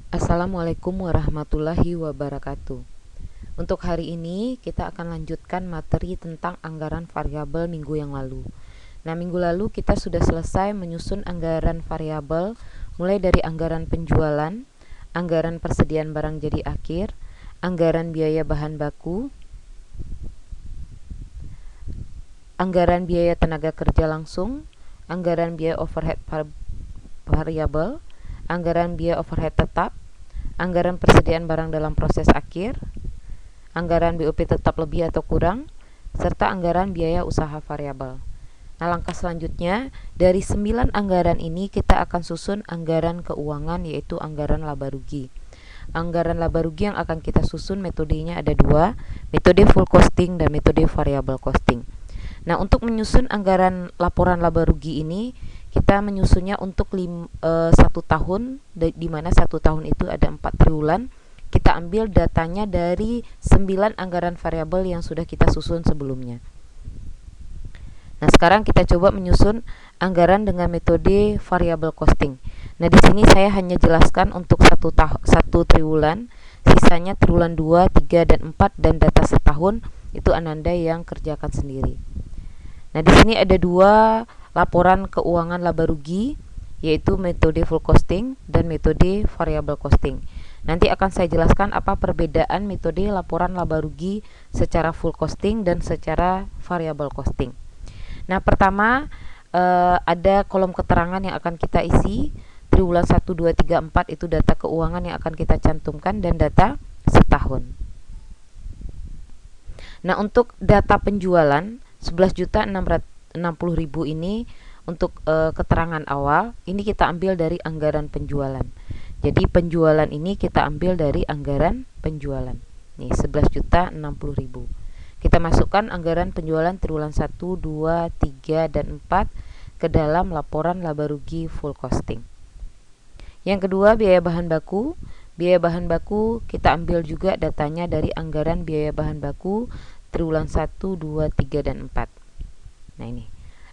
Assalamualaikum warahmatullahi wabarakatuh. Untuk hari ini kita akan lanjutkan materi tentang anggaran variabel minggu yang lalu. Nah, minggu lalu kita sudah selesai menyusun anggaran variabel mulai dari anggaran penjualan, anggaran persediaan barang jadi akhir, anggaran biaya bahan baku, anggaran biaya tenaga kerja langsung, anggaran biaya overhead variabel, anggaran biaya overhead tetap, anggaran persediaan barang dalam proses akhir, anggaran BOP tetap lebih atau kurang, serta anggaran biaya usaha variabel. Nah, langkah selanjutnya, dari 9 anggaran ini kita akan susun anggaran keuangan, yaitu anggaran laba rugi. Anggaran laba rugi yang akan kita susun metodenya ada dua, metode full costing dan metode variable costing. Nah, untuk menyusun anggaran laporan laba rugi ini, kita menyusunnya untuk 1 tahun, di mana 1 tahun itu ada 4 triwulan. Kita ambil datanya dari 9 anggaran variabel yang sudah kita susun sebelumnya. Nah, sekarang kita coba menyusun anggaran dengan metode variable costing. Nah, di sini saya hanya jelaskan untuk satu triwulan, sisanya triwulan 2, 3, dan 4, dan data setahun itu Ananda yang kerjakan sendiri. Nah, di sini ada dua laporan keuangan laba rugi, yaitu metode full costing dan metode variable costing. Nanti akan saya jelaskan apa perbedaan metode laporan laba rugi secara full costing dan secara variable costing. Nah, pertama ada kolom keterangan yang akan kita isi. Triwulan 1, 2, 3, 4 itu data keuangan yang akan kita cantumkan dan data setahun. Nah, untuk data penjualan 11.660.000 ini untuk keterangan awal, ini kita ambil dari anggaran penjualan. Jadi penjualan ini kita ambil dari anggaran penjualan. Nih, 11.060.000. Kita masukkan anggaran penjualan triwulan 1, 2, 3, dan 4 ke dalam laporan laba rugi full costing. Yang kedua, biaya bahan baku. Biaya bahan baku kita ambil juga datanya dari anggaran biaya bahan baku triwulan 1, 2, 3, dan 4. Nah, ini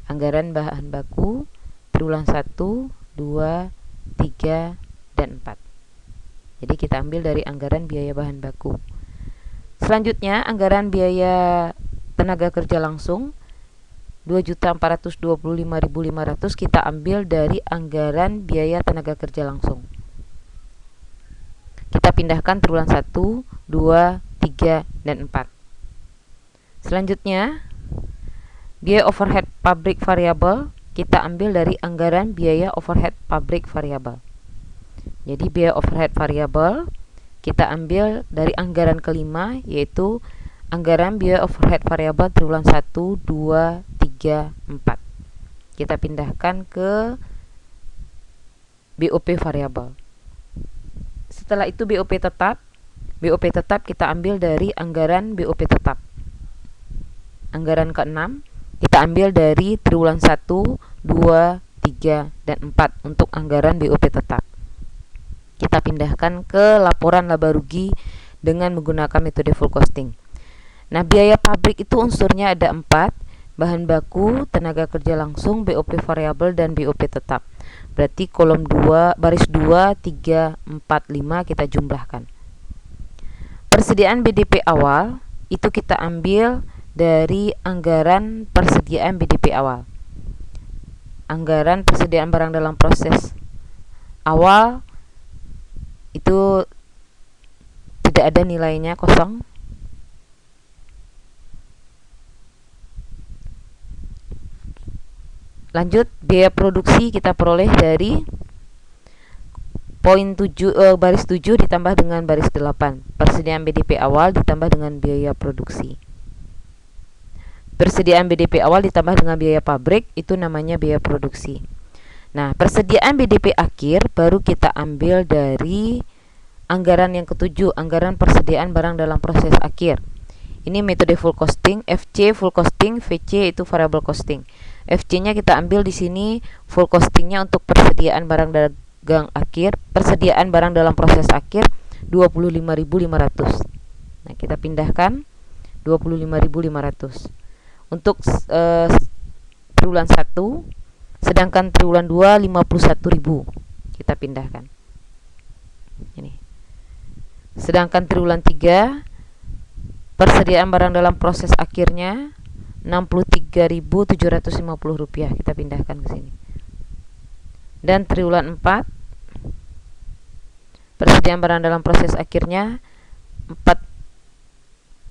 anggaran bahan baku triwulan 1, 2, 3, dan 4. Jadi kita ambil dari anggaran biaya bahan baku. Selanjutnya, anggaran biaya tenaga kerja langsung 2.425.500 kita ambil dari anggaran biaya tenaga kerja langsung. Kita pindahkan triwulan 1, 2, 3, dan 4. Selanjutnya, biaya overhead pabrik variabel kita ambil dari anggaran biaya overhead pabrik variabel. Jadi biaya overhead variabel kita ambil dari anggaran kelima, yaitu anggaran biaya overhead variabel triwulan 1, 2, 3, 4. Kita pindahkan ke BOP variabel. Setelah itu BOP tetap kita ambil dari anggaran BOP tetap. Anggaran ke-6 kita ambil dari triwulan 1, 2, 3, dan 4 untuk anggaran BOP tetap. Kita pindahkan ke laporan laba rugi dengan menggunakan metode full costing. Nah, biaya pabrik itu unsurnya ada 4, bahan baku, tenaga kerja langsung, BOP variabel, dan BOP tetap. Berarti kolom 2, baris 2, 3, 4, 5 kita jumlahkan. Persediaan BDP awal itu kita ambil dari anggaran persediaan BDP awal. Anggaran persediaan barang dalam proses awal itu tidak ada nilainya, kosong. Lanjut, biaya produksi kita peroleh dari poin 7, baris 7 ditambah dengan baris 8. Persediaan BDP awal ditambah dengan biaya produksi. Persediaan BDP awal ditambah dengan biaya pabrik itu namanya biaya produksi. Nah, persediaan BDP akhir baru kita ambil dari anggaran yang ketujuh, anggaran persediaan barang dalam proses akhir. Ini metode full costing, FC full costing, VC itu variable costing. FC-nya kita ambil di sini, full costingnya untuk persediaan barang dagang akhir, persediaan barang dalam proses akhir 25.500. Nah, kita pindahkan 25.500 untuk triwulan 1. Sedangkan triwulan 2 51.000. Kita pindahkan. Ini. Sedangkan triwulan 3 persediaan barang dalam proses akhirnya Rp63.750. Kita pindahkan ke sini. Dan triwulan 4 persediaan barang dalam proses akhirnya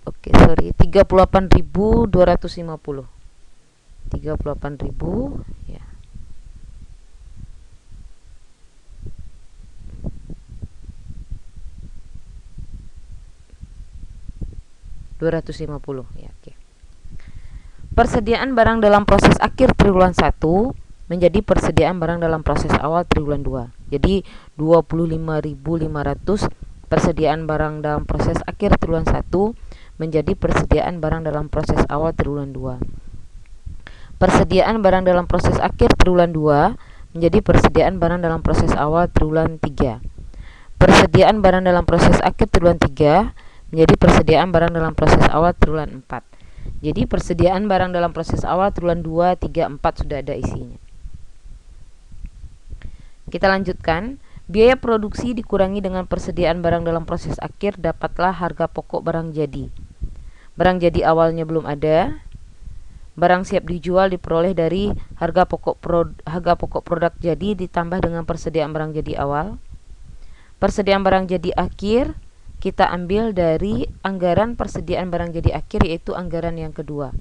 38.250. 38.000 ya. $250 ya, oke. Persediaan barang dalam proses akhir triwulan 1 menjadi persediaan barang dalam proses awal triwulan 2. Jadi 25.500 persediaan barang dalam proses akhir triwulan 1 menjadi persediaan barang dalam proses awal triwulan 2. Persediaan barang dalam proses akhir triwulan 2 menjadi persediaan barang dalam proses awal triwulan 3. Persediaan barang dalam proses akhir triwulan 3 menjadi persediaan barang dalam proses awal triwulan 4. Jadi persediaan barang dalam proses awal triwulan 2, 3, 4 sudah ada isinya. Kita lanjutkan. Biaya produksi dikurangi dengan persediaan barang dalam proses akhir, dapatlah harga pokok barang jadi. Barang jadi awalnya belum ada. Barang siap dijual diperoleh dari harga pokok produk jadi ditambah dengan persediaan barang jadi awal. Persediaan barang jadi akhir kita ambil dari anggaran persediaan barang jadi akhir, yaitu anggaran yang kedua.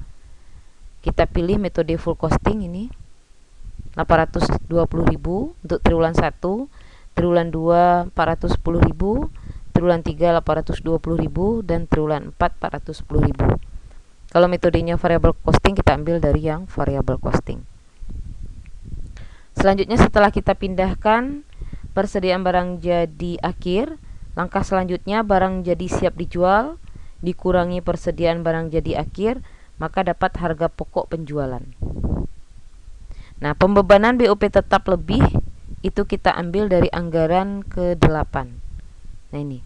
Kita pilih metode full costing ini. 820.000 untuk triwulan 1, triwulan 2 410.000, triwulan 3 820.000 dan triwulan 4 410.000. Kalau metodenya variable costing, kita ambil dari yang variable costing. Selanjutnya, setelah kita pindahkan persediaan barang jadi akhir, langkah selanjutnya barang jadi siap dijual dikurangi persediaan barang jadi akhir, maka dapat harga pokok penjualan. Nah, pembebanan BOP tetap lebih itu kita ambil dari anggaran ke-8. Nah, ini.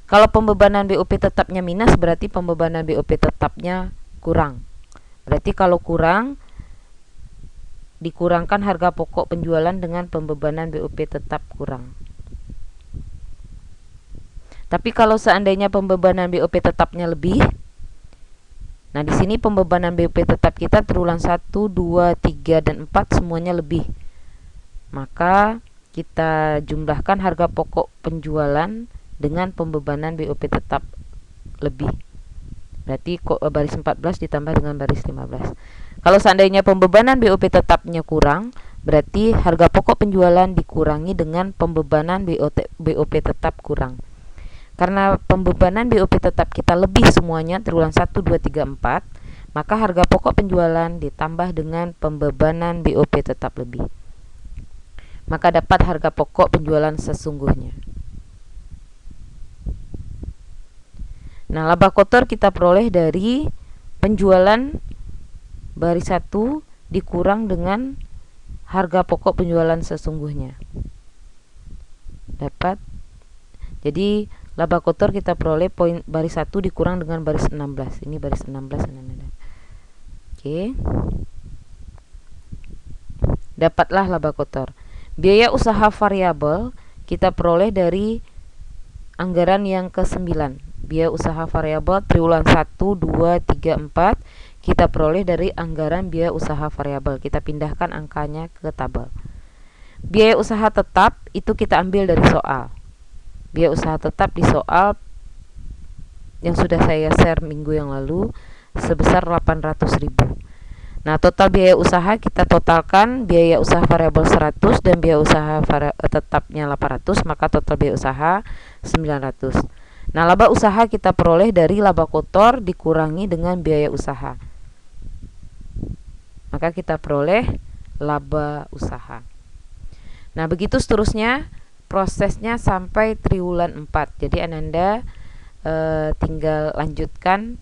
Kalau pembebanan BOP tetapnya minus, berarti pembebanan BOP tetapnya kurang. Berarti kalau kurang, dikurangkan harga pokok penjualan dengan pembebanan BOP tetap kurang. Tapi kalau seandainya pembebanan BOP tetapnya lebih, nah di sini pembebanan BOP tetap kita triwulan 1, 2, 3 dan 4 semuanya lebih. Maka kita jumlahkan harga pokok penjualan dengan pembebanan BOP tetap lebih. Berarti baris 14 ditambah dengan baris 15. Kalau seandainya pembebanan BOP tetapnya kurang, berarti harga pokok penjualan dikurangi dengan pembebanan BOP tetap kurang. Karena pembebanan BOP tetap kita lebih semuanya triwulan 1, 2, 3, 4, maka harga pokok penjualan ditambah dengan pembebanan BOP tetap lebih. Maka dapat harga pokok penjualan sesungguhnya. Nah, laba kotor kita peroleh dari penjualan baris 1 dikurang dengan harga pokok penjualan sesungguhnya. Dapat. Jadi laba kotor kita peroleh poin baris 1 dikurang dengan baris 16. Ini baris 16. Oke. Dapatlah laba kotor. Biaya usaha variabel kita peroleh dari anggaran yang ke-9. Biaya usaha variabel triwulan 1, 2, 3, 4 kita peroleh dari anggaran biaya usaha variabel. Kita pindahkan angkanya ke tabel. Biaya usaha tetap itu kita ambil dari soal. Biaya usaha tetap di soal yang sudah saya share minggu yang lalu sebesar 800.000. Nah, total biaya usaha kita totalkan biaya usaha variabel 100 dan biaya usaha tetapnya 800, maka total biaya usaha 900. Nah, laba usaha kita peroleh dari laba kotor dikurangi dengan biaya usaha. Maka kita peroleh laba usaha. Nah, begitu seterusnya prosesnya sampai triwulan 4. Jadi Ananda tinggal lanjutkan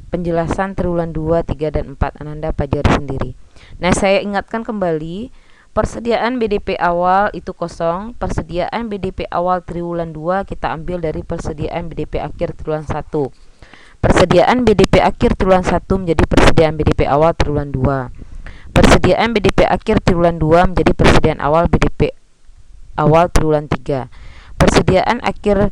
penjelasan triwulan 2, 3 dan 4. Ananda pelajari sendiri. Nah, saya ingatkan kembali, persediaan BDP awal itu kosong. Persediaan BDP awal triwulan 2 kita ambil dari persediaan BDP akhir triwulan 1. Persediaan BDP akhir triwulan 1 menjadi persediaan BDP awal triwulan 2. Persediaan BDP akhir triwulan 2 menjadi persediaan awal BDP awal triwulan 3. Persediaan akhir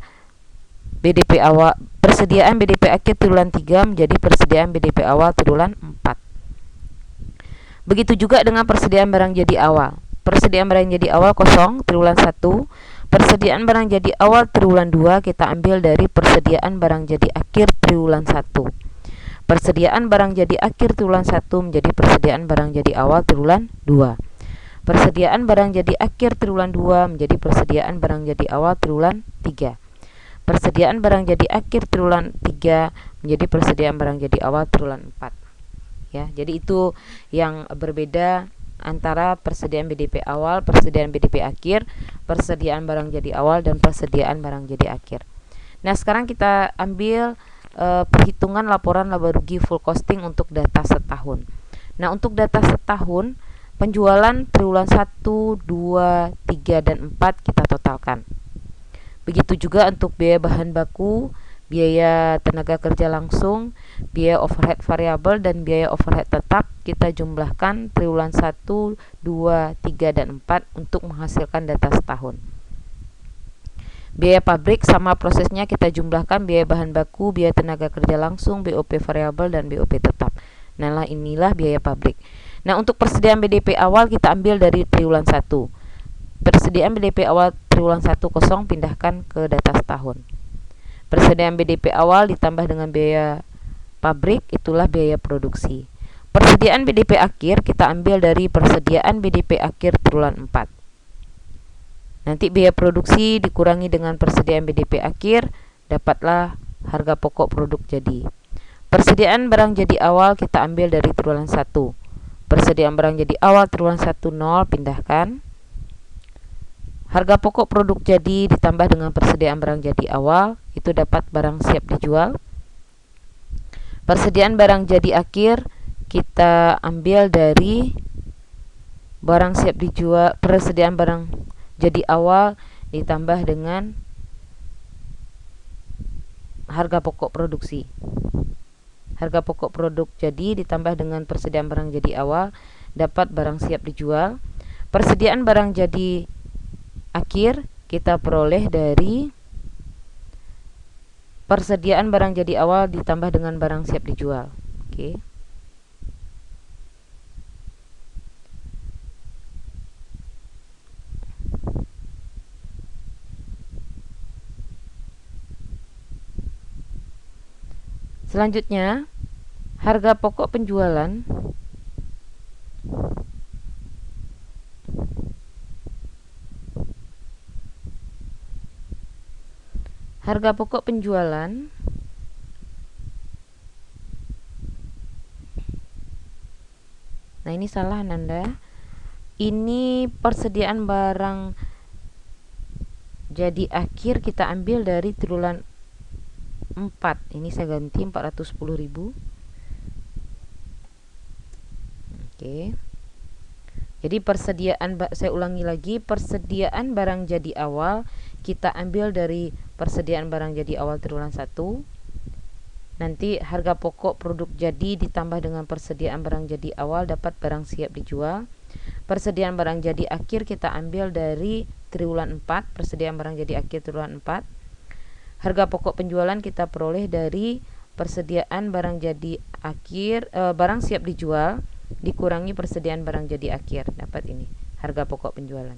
BDP awal, persediaan BDP akhir triwulan 3 menjadi persediaan BDP awal triwulan 4. Begitu juga dengan persediaan barang jadi awal. Persediaan barang jadi awal kosong triwulan 1. Persediaan barang jadi awal triwulan 2 kita ambil dari persediaan barang jadi akhir triwulan 1. Persediaan barang jadi akhir triwulan 1 menjadi persediaan barang jadi awal triwulan 2. Persediaan barang jadi akhir triwulan 2 menjadi persediaan barang jadi awal triwulan 3. Persediaan barang jadi akhir triwulan 3 menjadi persediaan barang jadi awal triwulan 4. Ya, jadi itu yang berbeda antara persediaan BDP awal, persediaan BDP akhir, persediaan barang jadi awal, dan persediaan barang jadi akhir. Nah, sekarang kita ambil perhitungan laporan laba rugi full costing untuk data setahun. Nah, untuk data setahun, penjualan triwulan 1, 2, 3, dan 4 kita totalkan. Begitu juga untuk biaya bahan baku, biaya tenaga kerja langsung, biaya overhead variabel, dan biaya overhead tetap kita jumlahkan triwulan 1, 2, 3, dan 4 untuk menghasilkan data setahun. Biaya pabrik sama prosesnya kita jumlahkan biaya bahan baku, biaya tenaga kerja langsung, BOP variabel, dan BOP tetap. Nah, inilah biaya pabrik. Nah, untuk persediaan BDP awal kita ambil dari triwulan 1. Persediaan BDP awal triwulan 1 kosong pindahkan ke data setahun. Persediaan BDP awal ditambah dengan biaya pabrik, itulah biaya produksi. Persediaan BDP akhir kita ambil dari persediaan BDP akhir triwulan 4. Nanti biaya produksi dikurangi dengan persediaan BDP akhir, dapatlah harga pokok produk jadi. Persediaan barang jadi awal kita ambil dari triwulan 1. Persediaan barang jadi awal triwulan 1 0, pindahkan. Harga pokok produk jadi ditambah dengan persediaan barang jadi awal, itu dapat barang siap dijual. Persediaan barang jadi akhir kita ambil dari barang siap dijual, persediaan barang jadi awal ditambah dengan harga pokok produksi. Harga pokok produk jadi ditambah dengan persediaan barang jadi awal, dapat barang siap dijual. Persediaan barang jadi akhir kita peroleh dari persediaan barang jadi awal ditambah dengan barang siap dijual. Oke. Selanjutnya, harga pokok penjualan nah ini salah Nanda, ini persediaan barang jadi akhir kita ambil dari triwulan 4. Ini saya ganti 410.000. Oke. Jadi saya ulangi lagi, persediaan barang jadi awal kita ambil dari persediaan barang jadi awal triwulan 1. Nanti harga pokok produk jadi ditambah dengan persediaan barang jadi awal, dapat barang siap dijual. Persediaan barang jadi akhir kita ambil dari triwulan 4, persediaan barang jadi akhir triwulan 4. Harga pokok penjualan kita peroleh dari persediaan barang jadi akhir, barang siap dijual dikurangi persediaan barang jadi akhir, dapat ini harga pokok penjualan.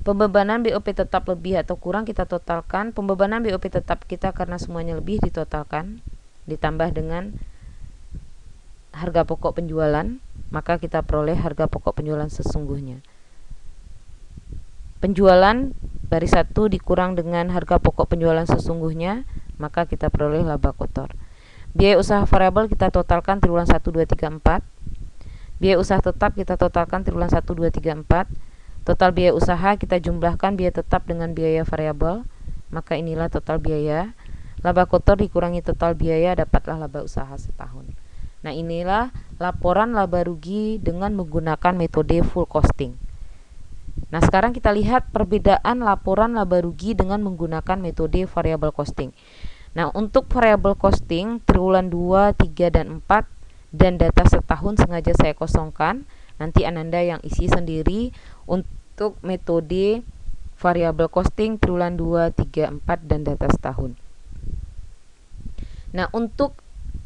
Pembebanan BOP tetap lebih atau kurang kita totalkan. Pembebanan BOP tetap kita karena semuanya lebih ditotalkan, ditambah dengan harga pokok penjualan, maka kita peroleh harga pokok penjualan sesungguhnya. Penjualan baris 1 dikurang dengan harga pokok penjualan sesungguhnya, maka kita peroleh laba kotor. Biaya usaha variabel kita totalkan triwulan 1, 2, 3, 4. Biaya usaha tetap kita totalkan triwulan 1, 2, 3, 4. Total biaya usaha kita jumlahkan biaya tetap dengan biaya variabel, maka inilah total biaya. Laba kotor dikurangi total biaya, dapatlah laba usaha setahun. Nah, inilah laporan laba rugi dengan menggunakan metode full costing. Nah, sekarang kita lihat perbedaan laporan laba rugi dengan menggunakan metode variable costing. Nah, untuk variable costing triwulan 2, 3, dan 4 dan data setahun sengaja saya kosongkan. Nanti Ananda yang isi sendiri. Untuk metode variabel costing triwulan 2, 3, 4 dan data setahun. Nah, untuk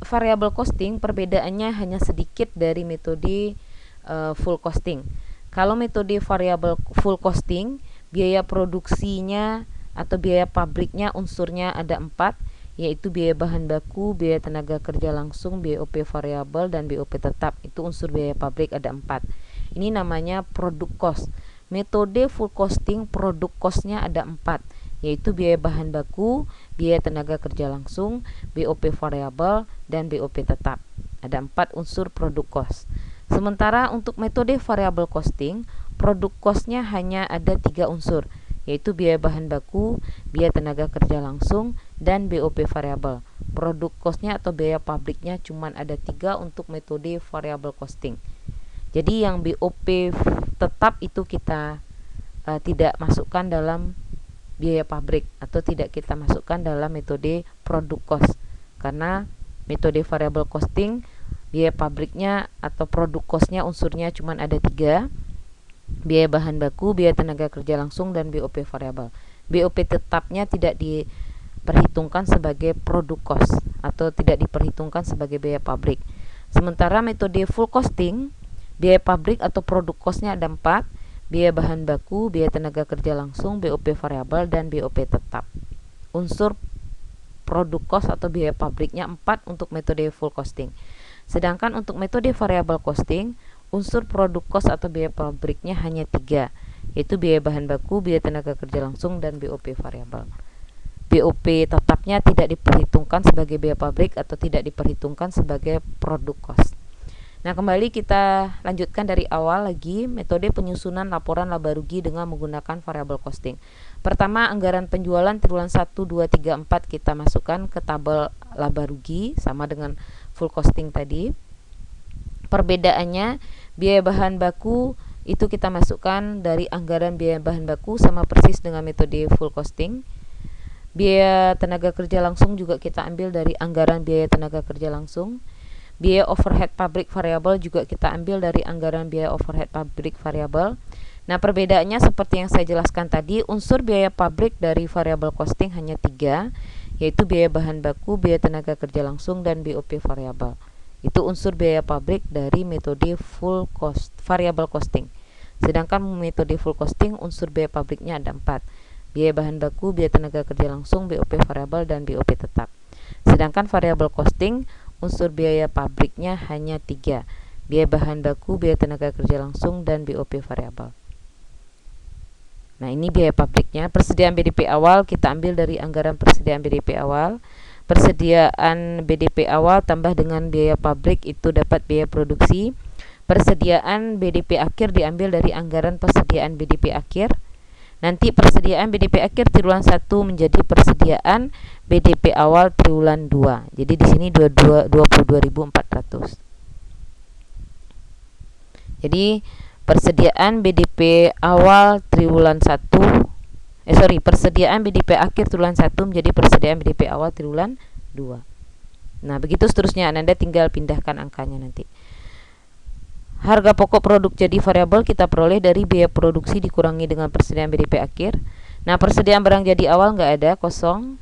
variabel costing perbedaannya hanya sedikit dari metode full costing. Kalau metode variabel full costing, biaya produksinya atau biaya pabriknya unsurnya ada 4, yaitu biaya bahan baku, biaya tenaga kerja langsung, BOP variabel, dan BOP tetap. Itu unsur biaya pabrik ada 4. Ini namanya produk cost. Metode full costing, produk costnya ada 4, yaitu biaya bahan baku, biaya tenaga kerja langsung, BOP variabel, dan BOP tetap. Ada 4 unsur produk cost. Sementara untuk metode variable costing, produk costnya hanya ada 3 unsur, yaitu biaya bahan baku, biaya tenaga kerja langsung, dan BOP variabel. Produk costnya atau biaya pabriknya cuma ada 3 untuk metode variable costing. Jadi yang BOP tetap itu kita tidak masukkan dalam biaya pabrik atau tidak kita masukkan dalam metode produk cost, karena metode variable costing biaya pabriknya atau produk costnya unsurnya cuma ada 3, biaya bahan baku, biaya tenaga kerja langsung, dan BOP variabel. BOP tetapnya tidak diperhitungkan sebagai produk cost atau tidak diperhitungkan sebagai biaya pabrik. Sementara metode full costing, biaya pabrik atau produk costnya ada 4, biaya bahan baku, biaya tenaga kerja langsung, BOP variabel, dan BOP tetap. Unsur produk cost atau biaya pabriknya 4 untuk metode full costing. Sedangkan untuk metode variable costing, unsur produk cost atau biaya pabriknya hanya 3, yaitu biaya bahan baku, biaya tenaga kerja langsung, dan BOP variabel. BOP tetapnya tidak diperhitungkan sebagai biaya pabrik atau tidak diperhitungkan sebagai produk cost. Nah, kembali kita lanjutkan dari awal lagi, metode penyusunan laporan laba rugi dengan menggunakan variable costing. Pertama, anggaran penjualan triwulan 1, 2, 3, 4 kita masukkan ke tabel laba rugi sama dengan full costing tadi. Perbedaannya, biaya bahan baku itu kita masukkan dari anggaran biaya bahan baku sama persis dengan metode full costing. Biaya tenaga kerja langsung juga kita ambil dari anggaran biaya tenaga kerja langsung. Biaya overhead pabrik variabel juga kita ambil dari anggaran biaya overhead pabrik variabel. Nah, perbedaannya seperti yang saya jelaskan tadi, unsur biaya pabrik dari variable costing hanya 3, yaitu biaya bahan baku, biaya tenaga kerja langsung, dan BOP variabel. Itu unsur biaya pabrik dari metode full cost variable costing. Sedangkan metode full costing unsur biaya pabriknya ada 4, biaya bahan baku, biaya tenaga kerja langsung, BOP variabel, dan BOP tetap. Sedangkan variable costing unsur biaya pabriknya hanya 3, biaya bahan baku, biaya tenaga kerja langsung, dan BOP variabel. Nah, ini biaya pabriknya. Persediaan BDP awal kita ambil dari anggaran persediaan BDP awal. Persediaan BDP awal tambah dengan biaya pabrik itu dapat biaya produksi. Persediaan BDP akhir diambil dari anggaran persediaan BDP akhir. Nanti persediaan BDP akhir triwulan 1 menjadi persediaan BDP awal triwulan 2. Jadi di sini 22.400. Jadi persediaan BDP awal triwulan 1 persediaan BDP akhir triwulan 1 menjadi persediaan BDP awal triwulan 2. Nah, begitu seterusnya. Anda tinggal pindahkan angkanya nanti. Harga pokok produk jadi variabel kita peroleh dari biaya produksi dikurangi dengan persediaan BDP akhir. Nah, persediaan barang jadi awal nggak ada, kosong.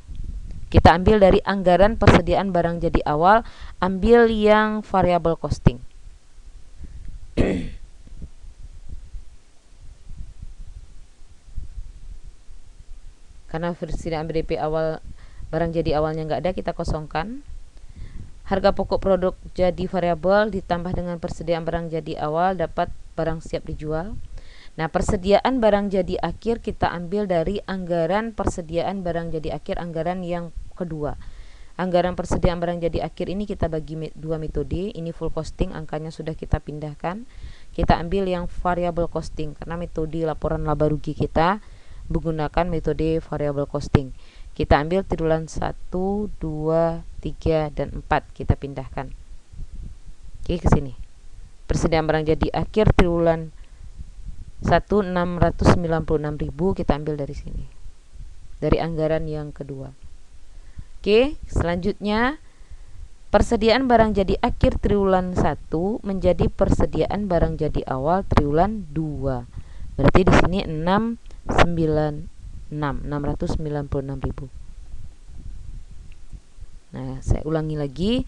Kita ambil dari anggaran persediaan barang jadi awal, ambil yang variable costing. Karena persediaan BDP awal barang jadi awalnya nggak ada, kita kosongkan. Harga pokok produk jadi variabel ditambah dengan persediaan barang jadi awal dapat barang siap dijual. Nah, persediaan barang jadi akhir kita ambil dari anggaran persediaan barang jadi akhir, anggaran yang kedua. Anggaran persediaan barang jadi akhir ini kita bagi 2 metode. Ini full costing, angkanya sudah kita pindahkan. Kita ambil yang variable costing karena metode laporan laba rugi kita menggunakan metode variable costing. Kita ambil triwulan 1, 2, 3, dan 4 kita pindahkan. Oke, ke sini. Persediaan barang jadi akhir triwulan 1 696.000 kita ambil dari sini. Dari anggaran yang kedua. Oke, selanjutnya persediaan barang jadi akhir triwulan 1 menjadi persediaan barang jadi awal triwulan 2. Berarti di sini 6 696.696.000. Nah, saya ulangi lagi.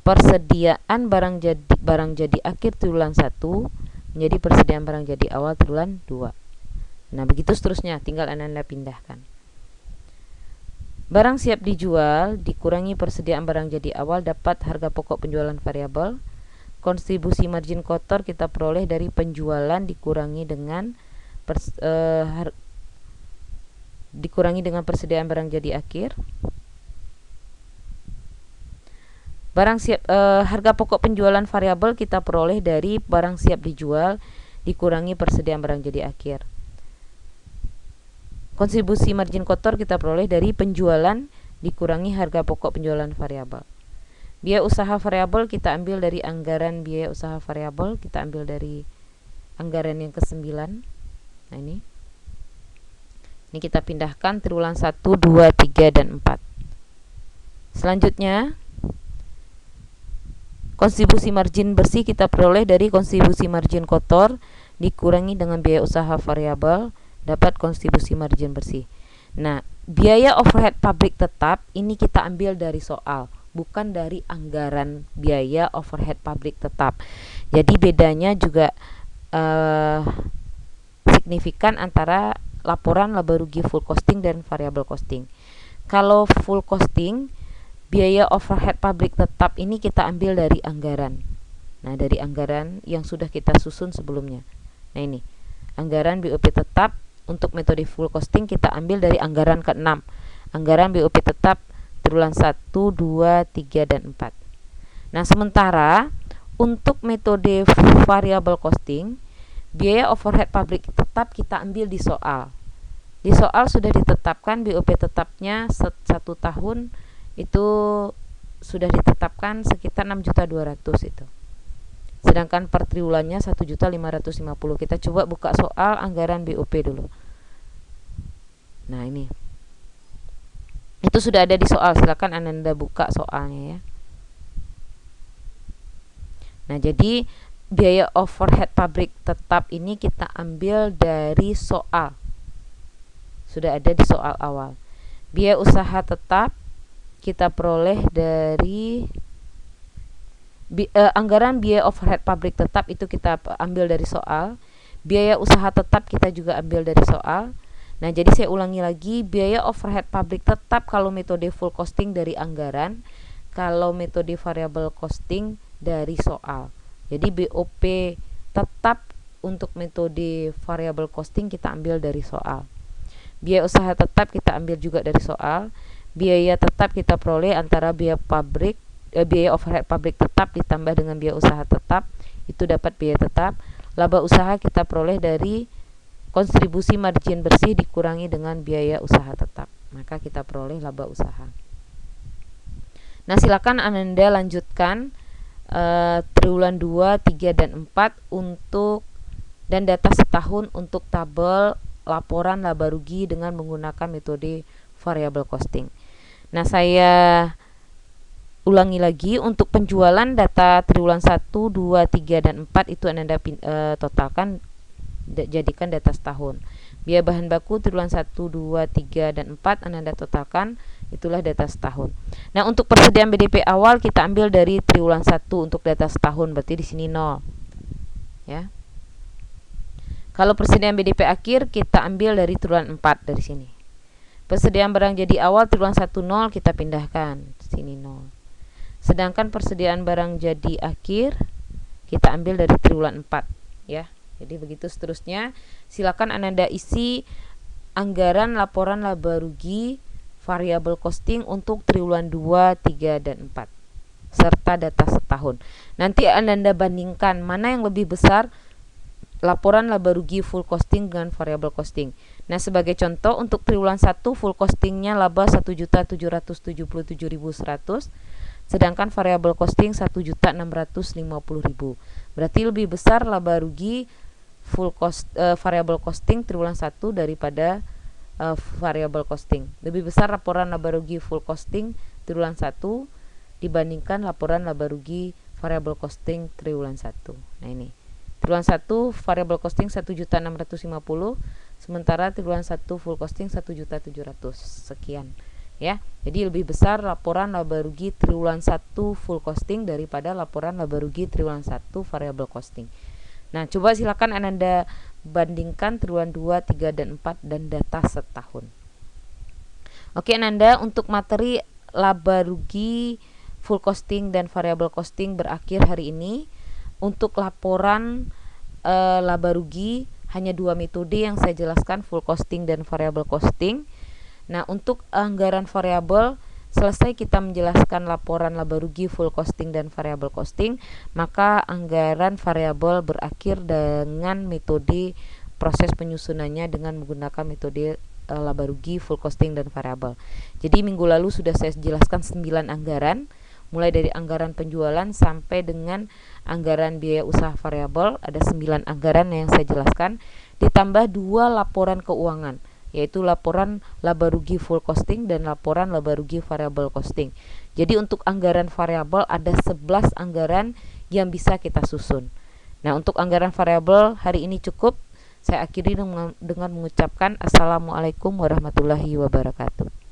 Persediaan barang jadi akhir triwulan 1 menjadi persediaan barang jadi awal triwulan 2. Nah, begitu seterusnya, tinggal Anda pindahkan. Barang siap dijual dikurangi persediaan barang jadi awal dapat harga pokok penjualan variabel. Kontribusi margin kotor kita peroleh dari penjualan dikurangi dengan persediaan barang jadi akhir. Harga pokok penjualan variabel kita peroleh dari barang siap dijual dikurangi persediaan barang jadi akhir. Kontribusi margin kotor kita peroleh dari penjualan dikurangi harga pokok penjualan variabel. Biaya usaha variabel kita ambil dari anggaran biaya usaha variabel, kita ambil dari anggaran yang ke-9. Nah, ini kita pindahkan triwulan 1, 2, 3, dan 4. Selanjutnya, kontribusi margin bersih kita peroleh dari kontribusi margin kotor dikurangi dengan biaya usaha variabel dapat kontribusi margin bersih. Nah, biaya overhead pabrik tetap ini kita ambil dari soal, bukan dari anggaran biaya overhead pabrik tetap. Jadi bedanya juga signifikan antara laporan laba rugi full costing dan variable costing. Kalau full costing, biaya overhead pabrik tetap ini kita ambil dari anggaran. Nah, dari anggaran yang sudah kita susun sebelumnya. Nah, ini anggaran BOP tetap untuk metode full costing kita ambil dari anggaran ke-6. Anggaran BOP tetap triwulan 1, 2, 3, dan 4. Nah, sementara untuk metode variable costing, biaya overhead pabrik tetap kita ambil di soal. Di soal sudah ditetapkan BOP tetapnya 1 tahun itu sudah ditetapkan sekitar 6.200.000 itu. Sedangkan per triwulannya 1.550.000. Kita coba buka soal anggaran BOP dulu. Nah, ini. Itu sudah ada di soal, silakan Anda buka soalnya ya. Nah, jadi biaya overhead pabrik tetap ini kita ambil dari soal. Sudah ada di soal awal. Biaya usaha tetap kita peroleh dari anggaran biaya overhead pabrik tetap itu kita ambil dari soal. Biaya usaha tetap kita juga ambil dari soal. Nah, jadi saya ulangi lagi, biaya overhead pabrik tetap kalau metode full costing dari anggaran, kalau metode variable costing dari soal. Jadi BOP tetap untuk metode variable costing kita ambil dari soal. Biaya usaha tetap kita ambil juga dari soal. Biaya tetap kita peroleh antara biaya overhead pabrik tetap ditambah dengan biaya usaha tetap, itu dapat biaya tetap. Laba usaha kita peroleh dari kontribusi margin bersih dikurangi dengan biaya usaha tetap, maka kita peroleh laba usaha. Nah, silakan Anda lanjutkan triwulan 2, 3, dan 4 dan data setahun untuk tabel laporan laba rugi dengan menggunakan metode variable costing. Nah, saya ulangi lagi, untuk penjualan data triwulan 1, 2, 3, dan 4 itu Anda totalkan, jadikan data setahun. Biaya bahan baku triwulan 1, 2, 3, dan 4 Anda totalkan, itulah data setahun. Nah, untuk persediaan BDP awal kita ambil dari triwulan 1 untuk data setahun, berarti di sini 0. Ya. Kalau persediaan BDP akhir kita ambil dari triwulan 4 dari sini. Persediaan barang jadi awal triwulan 1 0 kita pindahkan sini 0. Sedangkan persediaan barang jadi akhir kita ambil dari triwulan 4 ya. Jadi begitu seterusnya. Silakan Anda isi anggaran laporan laba rugi variable costing untuk triwulan 2, 3, dan 4 serta data setahun. Nanti Anda bandingkan mana yang lebih besar, laporan laba rugi full costing dengan variable costing. Nah, sebagai contoh untuk triwulan 1 full costingnya laba 1.777.100, sedangkan variable costing 1.650.000. Berarti lebih besar laba rugi variable costing triwulan 1 daripada variable costing. Lebih besar laporan laba rugi full costing triwulan 1 dibandingkan laporan laba rugi variable costing triwulan 1. Nah, ini triwulan 1 variable costing 1.650, sementara triwulan 1 full costing 1.700.000 sekian ya. Jadi lebih besar laporan laba rugi triwulan 1 full costing daripada laporan laba rugi triwulan 1 variable costing. Nah, coba silakan Anda bandingkan triwulan 2, 3 dan 4 dan data setahun. Oke, Nanda, untuk materi laba rugi full costing dan variable costing berakhir hari ini. Untuk laporan laba rugi hanya 2 metode yang saya jelaskan, full costing dan variable costing. Nah, untuk anggaran variabel, selesai kita menjelaskan laporan laba rugi full costing dan variable costing, maka anggaran variabel berakhir dengan metode proses penyusunannya dengan menggunakan metode laba rugi full costing dan variabel. Jadi minggu lalu sudah saya jelaskan 9 anggaran, mulai dari anggaran penjualan sampai dengan anggaran biaya usaha variabel. Ada 9 anggaran yang saya jelaskan, ditambah 2 laporan keuangan, yaitu laporan laba rugi full costing dan laporan laba rugi variable costing. Jadi untuk anggaran variabel ada 11 anggaran yang bisa kita susun. Nah, untuk anggaran variabel hari ini cukup. Saya akhiri dengan mengucapkan Assalamualaikum warahmatullahi wabarakatuh.